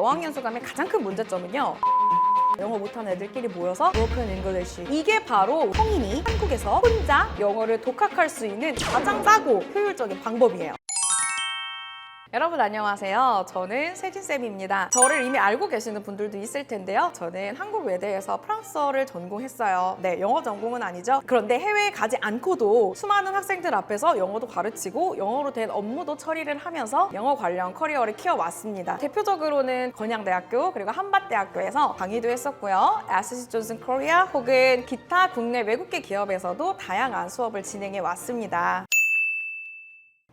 어학연수 감의 가장 큰 문제점은요, 영어 못하는 애들끼리 모여서 Broken English, 이게 바로 성인이 한국에서 혼자 영어를 독학할 수 있는 가장 싸고 효율적인 방법이에요. 여러분 안녕하세요. 저는 세진쌤입니다. 저를 이미 알고 계시는 분들도 있을 텐데요. 저는 한국 외대에서 프랑스어를 전공했어요. 네, 영어 전공은 아니죠. 그런데 해외에 가지 않고도 수많은 학생들 앞에서 영어도 가르치고 영어로 된 업무도 처리를 하면서 영어 관련 커리어를 키워왔습니다. 대표적으로는 건양대학교 그리고 한밭대학교에서 강의도 했었고요. SC 존슨 코리아 혹은 기타 국내 외국계 기업에서도 다양한 수업을 진행해 왔습니다.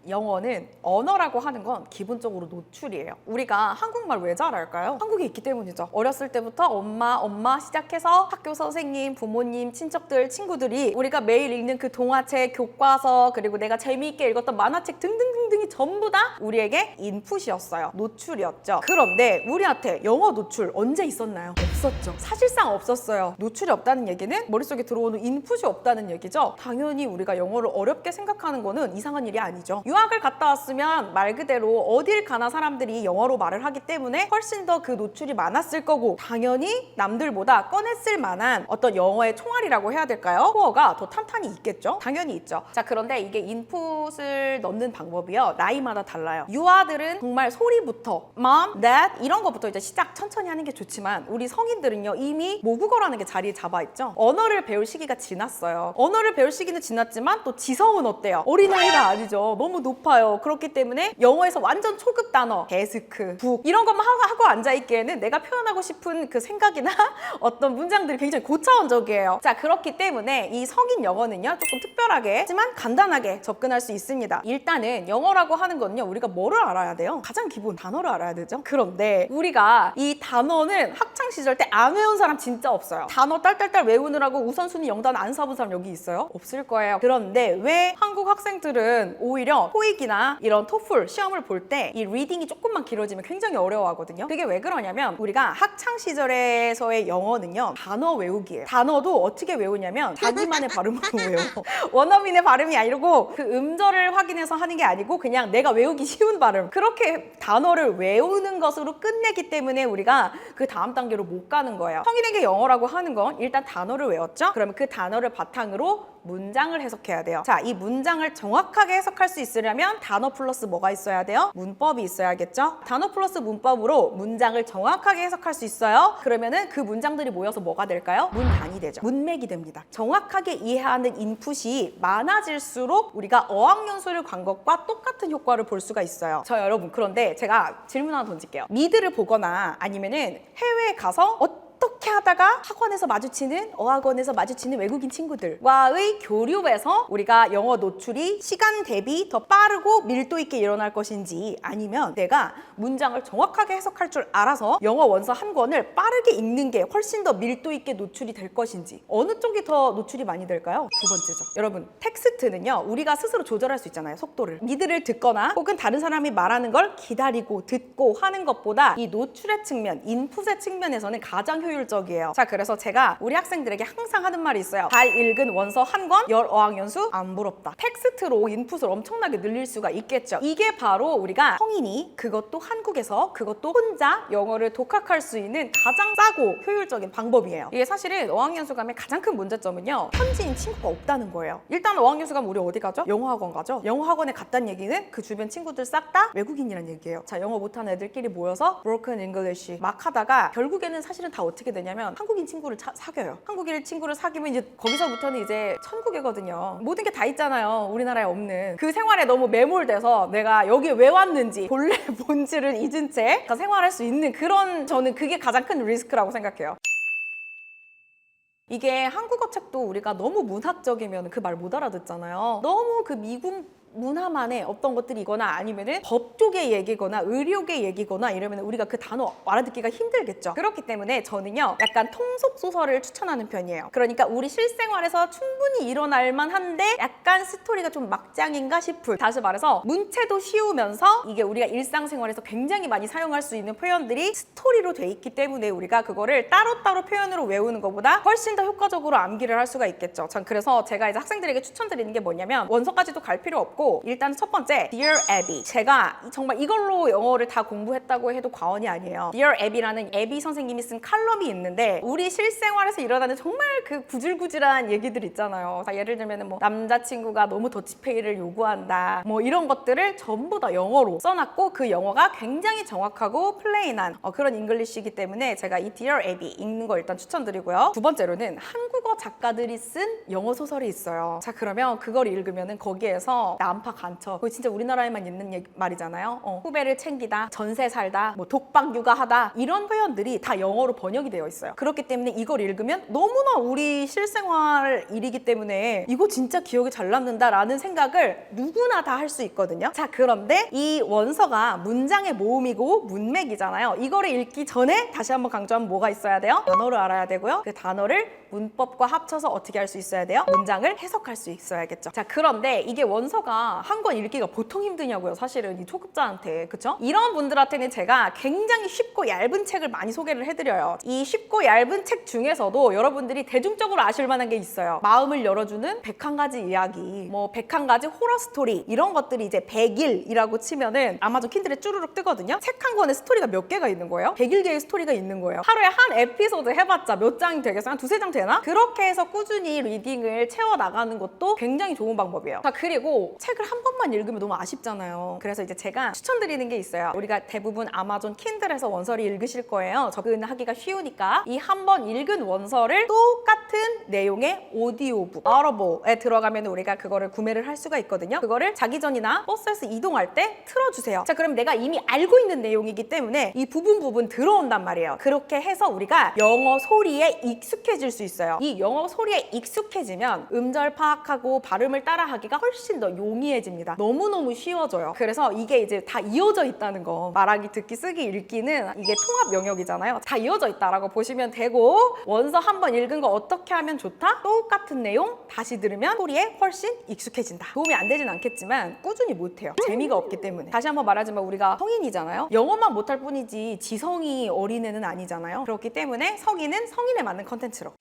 영어는 언어라고 하는 건 기본적으로 노출이에요. 우리가 한국말 왜 잘할까요? 한국에 있기 때문이죠. 어렸을 때부터 엄마 시작해서 학교 선생님, 부모님, 친척들, 친구들이 우리가 매일 읽는 그 동화책, 교과서, 그리고 내가 재미있게 읽었던 만화책 등등등등이 전부 다 우리에게 인풋이었어요. 노출이었죠. 그런데 우리한테 영어 노출 언제 있었나요? 없었죠. 사실상 없었어요. 노출이 없다는 얘기는 머릿속에 들어오는 인풋이 없다는 얘기죠. 당연히 우리가 영어를 어렵게 생각하는 거는 이상한 일이 아니죠. 유학을 갔다 왔으면 말 그대로 어딜 가나 사람들이 영어로 말을 하기 때문에 훨씬 더 그 노출이 많았을 거고, 당연히 남들보다 꺼냈을 만한 어떤 영어의 총알이라고 해야 될까요? 코어가 더 탄탄히 있겠죠? 당연히 있죠. 자, 그런데 이게 인풋을 넣는 방법이요, 나이마다 달라요. 유아들은 정말 소리부터 mom, dad 이런 거부터 이제 시작 천천히 하는 게 좋지만, 우리 성인들은요 이미 모국어라는 게 자리에 잡아 있죠. 언어를 배울 시기가 지났어요. 언어를 배울 시기는 지났지만 또 지성은 어때요? 어린아이가 아니죠. 너무 높아요. 그렇기 때문에 영어에서 완전 초급 단어, 데스크, 북 이런 것만 하고 앉아있기에는 내가 표현하고 싶은 그 생각이나 어떤 문장들이 굉장히 고차원적이에요. 자, 그렇기 때문에 이 성인 영어는요 조금 특별하게 하지만 간단하게 접근할 수 있습니다. 일단은 영어라고 하는 거는요, 우리가 뭐를 알아야 돼요? 가장 기본 단어를 알아야 되죠. 그런데 우리가 이 단어는 학창시절 때 안 외운 사람 진짜 없어요. 단어 딸딸딸 외우느라고 우선순위 영단 안 써본 사람 여기 있어요? 없을 거예요. 그런데 왜 한국 학생들은 오히려 토익이나 이런 토플 시험을 볼 때 이 리딩이 조금만 길어지면 굉장히 어려워하거든요. 그게 왜 그러냐면, 우리가 학창 시절에서의 영어는요 단어 외우기예요. 단어도 어떻게 외우냐면 자기만의 발음으로 외워. 원어민의 발음이 아니고 그 음절을 확인해서 하는 게 아니고 그냥 내가 외우기 쉬운 발음, 그렇게 단어를 외우는 것으로 끝내기 때문에 우리가 그 다음 단계로 못 가는 거예요. 성인에게 영어라고 하는 건 일단 단어를 외웠죠? 그러면 그 단어를 바탕으로 문장을 해석해야 돼요. 자, 이 문장을 정확하게 해석할 수 있으려면 단어 플러스 뭐가 있어야 돼요? 문법이 있어야겠죠? 단어 플러스 문법으로 문장을 정확하게 해석할 수 있어요. 그러면은 그 문장들이 모여서 뭐가 될까요? 문단이 되죠. 문맥이 됩니다. 정확하게 이해하는 인풋이 많아질수록 우리가 어학연수를 간 것과 똑같은 효과를 볼 수가 있어요. 저 여러분, 그런데 제가 질문 하나 던질게요. 미드를 보거나 아니면은 해외에 가서 어떻게 하다가 학원에서 마주치는, 어학원에서 마주치는 외국인 친구들과의 교류에서 우리가 영어 노출이 시간 대비 더 빠르고 밀도 있게 일어날 것인지, 아니면 내가 문장을 정확하게 해석할 줄 알아서 영어 원서 한 권을 빠르게 읽는 게 훨씬 더 밀도 있게 노출이 될 것인지, 어느 쪽이 더 노출이 많이 될까요? 두 번째죠. 여러분, 텍스트는요 우리가 스스로 조절할 수 있잖아요. 속도를. 미드를 듣거나 혹은 다른 사람이 말하는 걸 기다리고 듣고 하는 것보다 이 노출의 측면, 인풋의 측면에서는 가장 효율적이에요. 자, 그래서 제가 우리 학생들에게 항상 하는 말이 있어요. 잘 읽은 원서 한 권, 열 어학연수 안 부럽다. 텍스트로 인풋을 엄청나게 늘릴 수가 있겠죠. 이게 바로 우리가 성인이, 그것도 한국에서, 그것도 혼자 영어를 독학할 수 있는 가장 싸고 효율적인 방법이에요. 이게 사실은 어학연수 감의 가장 큰 문제점은요, 현지인 친구가 없다는 거예요. 일단 어학연수 가면 우리 어디 가죠? 영어학원 가죠. 영어학원에 갔다는 얘기는 그 주변 친구들 싹 다 외국인이란 얘기예요. 자, 영어 못하는 애들끼리 모여서 Broken English 막 하다가 결국에는 사실은 다 어떻게 되냐면 한국인 친구를 사귀어요. 한국인 친구를 사귀면 이제 거기서부터는 이제 천국이거든요. 모든 게 다 있잖아요. 우리나라에 없는. 그 생활에 너무 매몰돼서 내가 여기 왜 왔는지 본래 본질을 잊은 채 생활할 수 있는 그런, 저는 그게 가장 큰 리스크라고 생각해요. 이게 한국어 책도 우리가 너무 문학적이면 그 말 못 알아듣잖아요. 너무 그 미국 문화만의 어떤 것들이거나 아니면은 법 쪽의 얘기거나 의료계 얘기거나 이러면 우리가 그 단어 알아듣기가 힘들겠죠. 그렇기 때문에 저는요 약간 통속 소설을 추천하는 편이에요. 그러니까 우리 실생활에서 충분히 일어날 만한데 약간 스토리가 좀 막장인가 싶을, 다시 말해서 문체도 쉬우면서 이게 우리가 일상생활에서 굉장히 많이 사용할 수 있는 표현들이 스토리로 돼 있기 때문에 우리가 그거를 따로따로 표현으로 외우는 것보다 훨씬 더 효과적으로 암기를 할 수가 있겠죠. 전 그래서 제가 이제 학생들에게 추천드리는 게 뭐냐면 원서까지도 갈 필요 없고 있고, 일단 첫 번째 Dear Abby. 제가 정말 이걸로 영어를 다 공부했다고 해도 과언이 아니에요. Dear Abby라는 애비 선생님이 쓴 칼럼이 있는데 우리 실생활에서 일어나는 정말 그 구질구질한 얘기들 있잖아요. 예를 들면 뭐 남자친구가 너무 더치페이를 요구한다, 뭐 이런 것들을 전부 다 영어로 써놨고, 그 영어가 굉장히 정확하고 플레인한 그런 잉글리시이기 때문에 제가 이 Dear Abby 읽는 거 일단 추천드리고요. 두 번째로는 한국어 작가들이 쓴 영어 소설이 있어요. 자, 그러면 그걸 읽으면은 거기에서 난파 간첩, 그거 진짜 우리나라에만 있는 말이잖아요. 후배를 챙기다, 전세 살다, 뭐 독박 육아하다, 이런 표현들이 다 영어로 번역이 되어 있어요. 그렇기 때문에 이걸 읽으면 너무나 우리 실생활 일이기 때문에 이거 진짜 기억에 잘 남는다라는 생각을 누구나 다 할 수 있거든요. 자, 그런데 이 원서가 문장의 모음이고 문맥이잖아요. 이거를 읽기 전에 다시 한번 강조하면 뭐가 있어야 돼요? 단어를 알아야 되고요. 그 단어를 문법과 합쳐서 어떻게 할 수 있어야 돼요? 문장을 해석할 수 있어야겠죠. 자, 그런데 이게 원서가 한 권 읽기가 보통 힘드냐고요. 사실은 이 초급자한테, 그쵸? 이런 분들한테는 제가 굉장히 쉽고 얇은 책을 많이 소개를 해드려요. 이 쉽고 얇은 책 중에서도 여러분들이 대중적으로 아실 만한 게 있어요. 마음을 열어주는 101가지 이야기, 뭐 101가지 호러 스토리, 이런 것들이 이제 100일이라고 치면은 아마존 킨들에 쭈루룩 뜨거든요. 책 한 권에 스토리가 몇 개가 있는 거예요? 101개의 스토리가 있는 거예요. 하루에 한 에피소드 해봤자 몇 장이 되겠어요? 한 두세 장 되나? 그렇게 해서 꾸준히 리딩을 채워나가는 것도 굉장히 좋은 방법이에요. 자, 그리고 책을 한 번만 읽으면 너무 아쉽잖아요. 그래서 이제 제가 추천드리는 게 있어요. 우리가 대부분 아마존 킨들에서 원서를 읽으실 거예요. 접근하기가 쉬우니까 이 한 번 읽은 원서를 똑같은 내용의 오디오북, Audible에 들어가면 우리가 그거를 구매를 할 수가 있거든요. 그거를 자기 전이나 버스에서 이동할 때 틀어주세요. 자, 그럼 내가 이미 알고 있는 내용이기 때문에 이 부분 들어온단 말이에요. 그렇게 해서 우리가 영어 소리에 익숙해질 수 있어요. 이 영어 소리에 익숙해지면 음절 파악하고 발음을 따라하기가 훨씬 더 용이해집니다. 너무너무 쉬워져요. 그래서 이게 이제 다 이어져 있다는 거, 말하기, 듣기, 쓰기, 읽기는 이게 통합 영역이잖아요. 다 이어져 있다라고 보시면 되고, 원서 한번 읽은 거 어떻게 하면 좋다? 똑같은 내용 다시 들으면 소리에 훨씬 익숙해진다. 도움이 안 되진 않겠지만 꾸준히 못해요. 재미가 없기 때문에. 다시 한번 말하지만 우리가 성인이잖아요. 영어만 못할 뿐이지 지성이 어린애는 아니잖아요. 그렇기 때문에 성인은 성인에 맞는 컨텐츠로.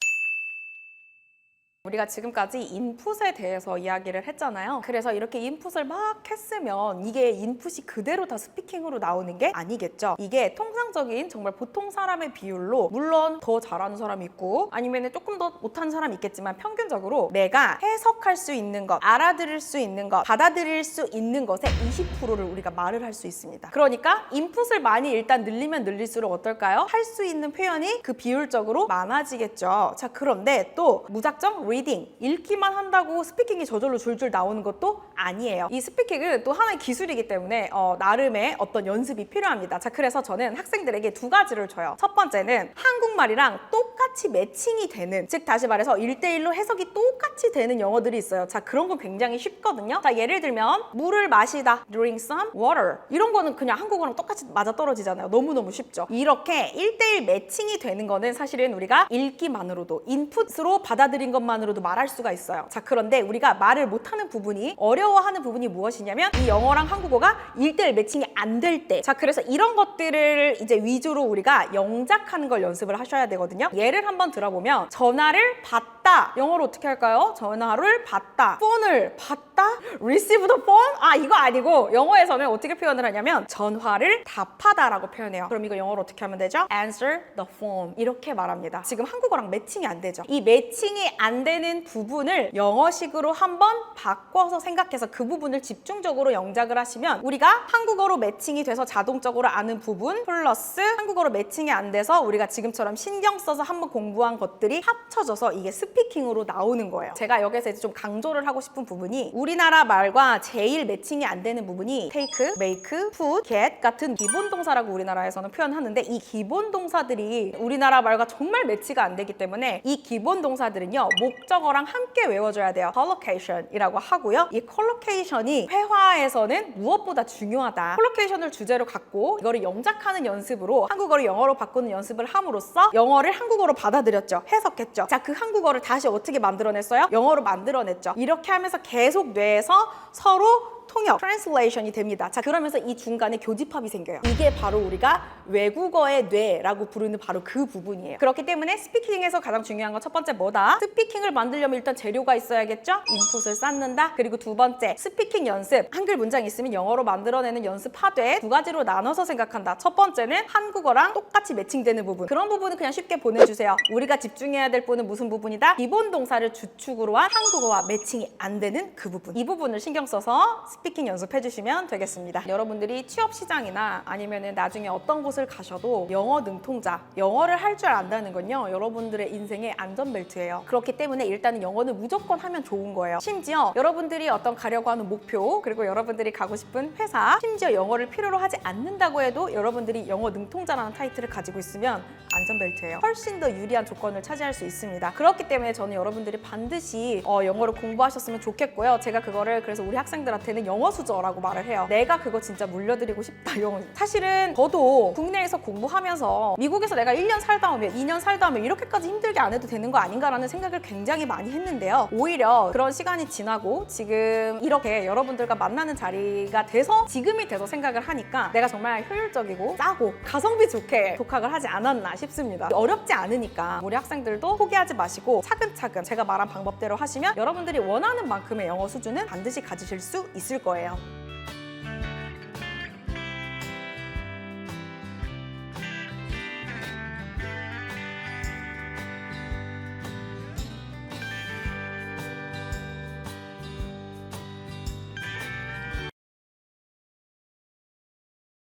우리가 지금까지 인풋에 대해서 이야기를 했잖아요. 그래서 이렇게 인풋을 막 했으면 이게 인풋이 그대로 다 스피킹으로 나오는 게 아니겠죠. 이게 통상적인 정말 보통 사람의 비율로, 물론 더 잘하는 사람이 있고 아니면 조금 더 못하는 사람이 있겠지만, 평균적으로 내가 해석할 수 있는 것, 알아들을 수 있는 것, 받아들일 수 있는 것의 20%를 우리가 말을 할 수 있습니다. 그러니까 인풋을 많이 일단 늘리면 늘릴수록 어떨까요? 할 수 있는 표현이 그 비율적으로 많아지겠죠. 자, 그런데 또 무작정 리딩, 읽기만 한다고 스피킹이 저절로 줄줄 나오는 것도 아니에요. 이 스피킹은 또 하나의 기술이기 때문에 나름의 어떤 연습이 필요합니다. 자, 그래서 저는 학생들에게 두 가지를 줘요. 첫 번째는 한국말이랑 똑같이 매칭이 되는, 즉 다시 말해서 1대1로 해석이 똑같이 되는 영어들이 있어요. 자, 그런 건 굉장히 쉽거든요. 자, 예를 들면 물을 마시다, drink some water, 이런 거는 그냥 한국어랑 똑같이 맞아떨어지잖아요. 너무너무 쉽죠. 이렇게 1대1 매칭이 되는 거는 사실은 우리가 읽기만으로도, 인풋으로 받아들인 것만으로도 말할 수가 있어요. 자, 그런데 우리가 말을 못하는 부분이, 어려워하는 부분이 무엇이냐면 이 영어랑 한국어가 1대1 매칭이 안 될 때. 자, 그래서 이런 것들을 이제 위주로 우리가 영작하는 걸 연습을 하셔야 되거든요. 예를 한번 들어보면, 전화를 받다, 영어로 어떻게 할까요? 전화를 받다, 폰을 받다, receive the phone? 아, 이거 아니고 영어에서는 어떻게 표현을 하냐면 전화를 답하다라고 표현해요. 그럼 이거 영어로 어떻게 하면 되죠? answer the phone, 이렇게 말합니다. 지금 한국어랑 매칭이 안 되죠. 이 매칭이 안 되는 부분을 영어식으로 한번 바꿔서 생각해서 그 부분을 집중적으로 영작을 하시면, 우리가 한국어로 매칭이 돼서 자동적으로 아는 부분 플러스 한국어로 매칭이 안 돼서 우리가 지금처럼 신경 써서 한번 공부한 것들이 합쳐져서 이게 스피킹으로 나오는 거예요. 제가 여기서 이제 좀 강조를 하고 싶은 부분이, 우리나라 말과 제일 매칭이 안 되는 부분이 take, make, put, get 같은 기본 동사라고 우리나라에서는 표현하는데, 이 기본 동사들이 우리나라 말과 정말 매치가 안 되기 때문에 이 기본 동사들은요, 목적어랑 함께 외워줘야 돼요. collocation이라고 하고요. 이 collocation이 회화에서는 무엇보다 중요하다. collocation을 주제로 갖고 이거를 영작하는 연습으로 한국어를 영어로 바꾸는 연습을 함으로써 영어를 한국어로 받아들였죠. 해석했죠. 자, 그 한국어를 다시 어떻게 만들어냈어요? 영어로 만들어냈죠. 이렇게 하면서 계속 뇌에서 서로 통역, translation이 됩니다. 자, 그러면서 이 중간에 교집합이 생겨요. 이게 바로 우리가 외국어의 뇌라고 부르는 바로 그 부분이에요. 그렇기 때문에 스피킹에서 가장 중요한 건 첫 번째 뭐다? 스피킹을 만들려면 일단 재료가 있어야겠죠? 인풋을 쌓는다. 그리고 두 번째, 스피킹 연습. 한글 문장 있으면 영어로 만들어내는 연습하되 두 가지로 나눠서 생각한다. 첫 번째는 한국어랑 똑같이 매칭되는 부분. 그런 부분은 그냥 쉽게 보내주세요. 우리가 집중해야 될 부분은 무슨 부분이다? 기본 동사를 주축으로 한 한국어와 매칭이 안 되는 그 부분. 이 부분을 신경 써서 스피킹 연습해 주시면 되겠습니다. 여러분들이 취업 시장이나 아니면은 나중에 어떤 곳을 가셔도 영어 능통자, 영어를 할 줄 안다는 건요, 여러분들의 인생의 안전벨트예요. 그렇기 때문에 일단은 영어는 무조건 하면 좋은 거예요. 심지어 여러분들이 어떤 가려고 하는 목표, 그리고 여러분들이 가고 싶은 회사, 심지어 영어를 필요로 하지 않는다고 해도 여러분들이 영어 능통자라는 타이틀을 가지고 있으면 안전벨트예요. 훨씬 더 유리한 조건을 차지할 수 있습니다. 그렇기 때문에 저는 여러분들이 반드시 영어를 공부하셨으면 좋겠고요. 제가 그거를 그래서 우리 학생들한테는 영어 수저라고 말을 해요. 내가 그거 진짜 물려드리고 싶다. 영어. 사실은 저도 국내에서 공부하면서 미국에서 내가 1년 살다 오면 2년 살다 오면 이렇게까지 힘들게 안 해도 되는 거 아닌가라는 생각을 굉장히 많이 했는데요. 오히려 그런 시간이 지나고 지금 이렇게 여러분들과 만나는 자리가 돼서 지금이 돼서 생각을 하니까 내가 정말 효율적이고 싸고 가성비 좋게 독학을 하지 않았나 싶습니다. 어렵지 않으니까 우리 학생들도 포기하지 마시고 차근차근 제가 말한 방법대로 하시면 여러분들이 원하는 만큼의 영어 수준은 반드시 가지실 수 있을 거예요.